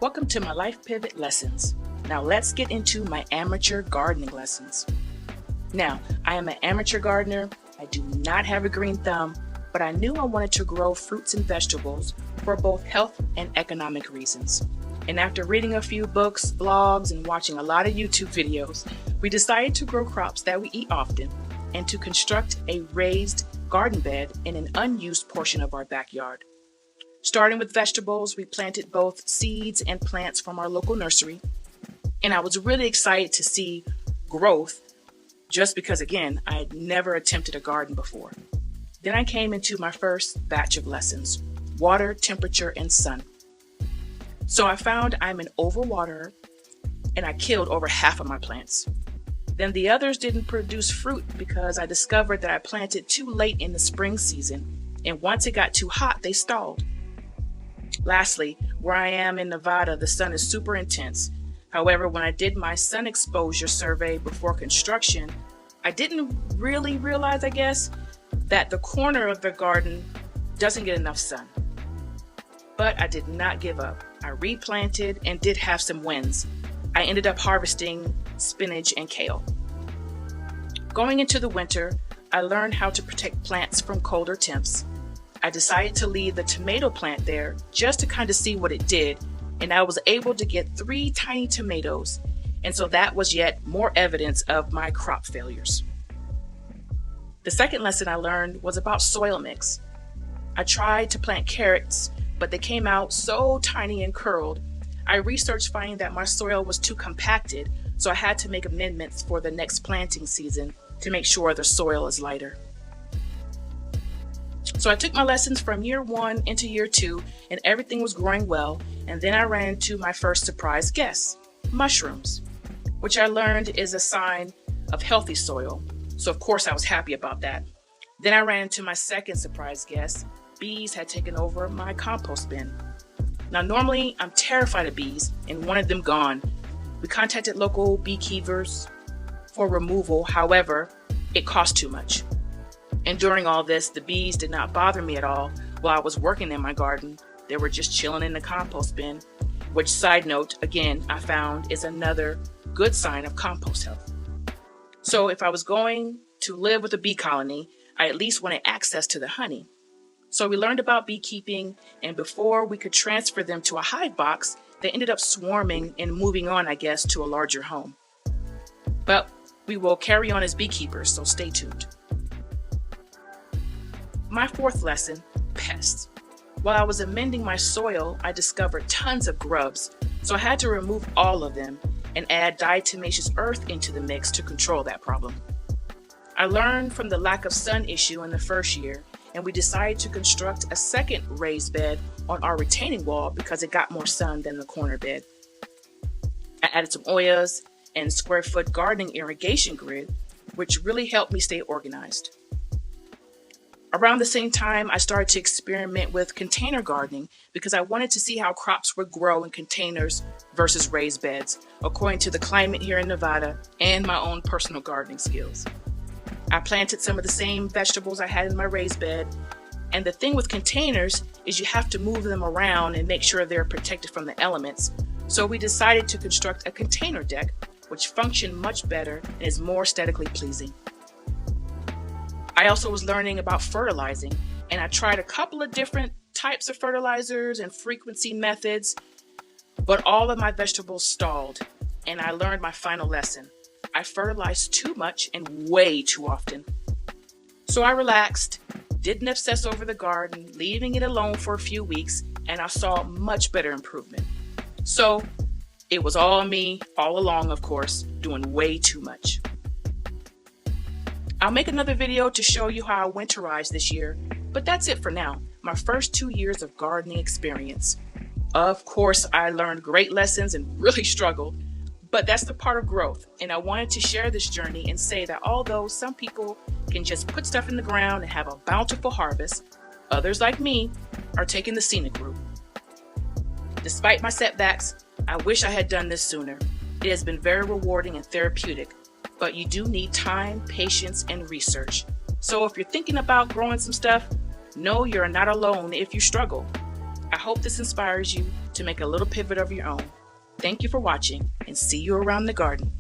Welcome to my Life Pivot lessons. Now let's get into my amateur gardening lessons. Now, I am an amateur gardener. I do not have a green thumb, but I knew I wanted to grow fruits and vegetables for both health and economic reasons. And after reading a few books, blogs, and watching a lot of YouTube videos, we decided to grow crops that we eat often and to construct a raised garden bed in an unused portion of our backyard. Starting with vegetables, we planted both seeds and plants from our local nursery. And I was really excited to see growth just because, again, I had never attempted a garden before. Then I came into my first batch of lessons: water, temperature, and sun. So I found I'm an overwaterer and I killed over half of my plants. Then the others didn't produce fruit because I discovered that I planted too late in the spring season, and once it got too hot, they stalled. Lastly, where I am in Nevada, the sun is super intense. However, when I did my sun exposure survey before construction, I didn't really realize, that the corner of the garden doesn't get enough sun. But I did not give up. I replanted and did have some wins. I ended up harvesting spinach and kale. Going into the winter, I learned how to protect plants from colder temps. I decided to leave the tomato plant there just to kind of see what it did, and I was able to get 3 tiny tomatoes, and so that was yet more evidence of my crop failures. The second lesson I learned was about soil mix. I tried to plant carrots, but they came out so tiny and curled. I researched finding that my soil was too compacted, so I had to make amendments for the next planting season to make sure the soil is lighter. So I took my lessons from year 1 into year 2, and everything was growing well, and then I ran into my first surprise guest, mushrooms, which I learned is a sign of healthy soil. So of course I was happy about that. Then I ran into my second surprise guest. Bees had taken over my compost bin. Now normally I'm terrified of bees and wanted them gone. We contacted local beekeepers for removal, however, it cost too much. And during all this, the bees did not bother me at all while I was working in my garden. They were just chilling in the compost bin, which, side note, again, I found is another good sign of compost health. So if I was going to live with a bee colony, I at least wanted access to the honey. So we learned about beekeeping, and before we could transfer them to a hive box, they ended up swarming and moving on, to a larger home. But we will carry on as beekeepers, so stay tuned. My fourth lesson, pests. While I was amending my soil, I discovered tons of grubs, so I had to remove all of them and add diatomaceous earth into the mix to control that problem. I learned from the lack of sun issue in the first year, and we decided to construct a second raised bed on our retaining wall because it got more sun than the corner bed. I added some Oyas and square foot gardening irrigation grid, which really helped me stay organized. Around the same time, I started to experiment with container gardening because I wanted to see how crops would grow in containers versus raised beds, according to the climate here in Nevada and my own personal gardening skills. I planted some of the same vegetables I had in my raised bed, and the thing with containers is you have to move them around and make sure they're protected from the elements. So we decided to construct a container deck, which functioned much better and is more aesthetically pleasing. I also was learning about fertilizing, and I tried a couple of different types of fertilizers and frequency methods, but all of my vegetables stalled, and I learned my final lesson. I fertilized too much and way too often. So I relaxed, didn't obsess over the garden, leaving it alone for a few weeks, and I saw much better improvement. So it was all me, all along, of course, doing way too much. I'll make another video to show you how I winterized this year, but that's it for now. My first 2 years of gardening experience. Of course, I learned great lessons and really struggled, but that's the part of growth. And I wanted to share this journey and say that although some people can just put stuff in the ground and have a bountiful harvest, others like me are taking the scenic route. Despite my setbacks, I wish I had done this sooner. It has been very rewarding and therapeutic. But you do need time, patience, and research. So if you're thinking about growing some stuff, know you're not alone if you struggle. I hope this inspires you to make a little pivot of your own. Thank you for watching, and see you around the garden.